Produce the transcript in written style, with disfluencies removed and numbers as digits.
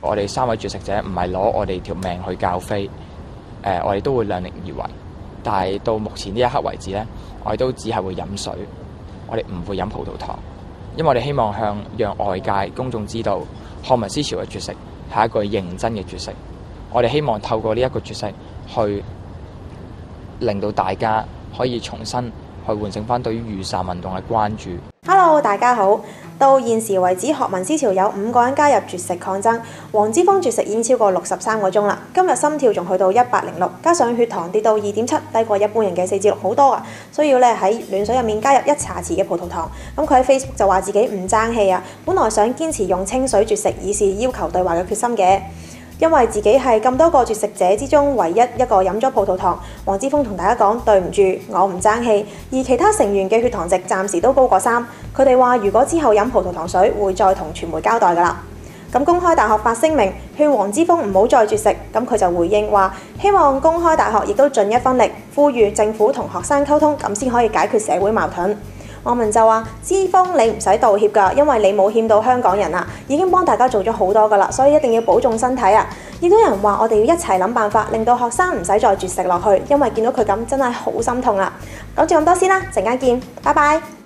我哋3位絕食者唔係攞我哋條命去教飛，我哋都會量力而為。但係到目前呢一刻為止呢，我哋都只係會飲水，我哋唔會飲葡萄糖，因為我哋希望讓外界公眾知道，學民思潮嘅絕食係一個認真嘅絕食。我哋希望透過呢一個絕食，去令到大家可以重新去喚醒翻對於雨傘運動嘅關注。Hello， 大家好。到現時為止，學民思潮有5個人加入絕食抗爭。黃之鋒絕食已經超過63個鐘啦。今日心跳仲去到106，加上血糖跌到2.7，低過一般人嘅4至6好多啊！需要咧喺暖水入面加入1茶匙嘅葡萄糖。咁佢喺 Facebook 就話自己唔爭氣啊，本來想堅持用清水絕食以示要求對話嘅決心嘅。因為自己係咁多個絕食者之中唯一一個飲咗葡萄糖，黃之鋒同大家講對唔住，我唔爭氣。而其他成員嘅血糖值暫時都高過3，佢哋話如果之後飲葡萄糖水會再同傳媒交代㗎啦。咁公開大學發聲明勸黃之鋒唔好再絕食，咁佢就回應話希望公開大學亦都盡一分力，呼籲政府同學生溝通，咁先可以解決社會矛盾。網民就話：之鋒你唔使道歉㗎，因為你冇欠到香港人啊，已經幫大家做咗好多㗎啦，所以一定要保重身體啊！亦都有人話我哋要一齊諗辦法，令到學生唔使再絕食落去，因為見到佢咁真係好心痛啊！講住咁多先啦，陣間見，拜拜。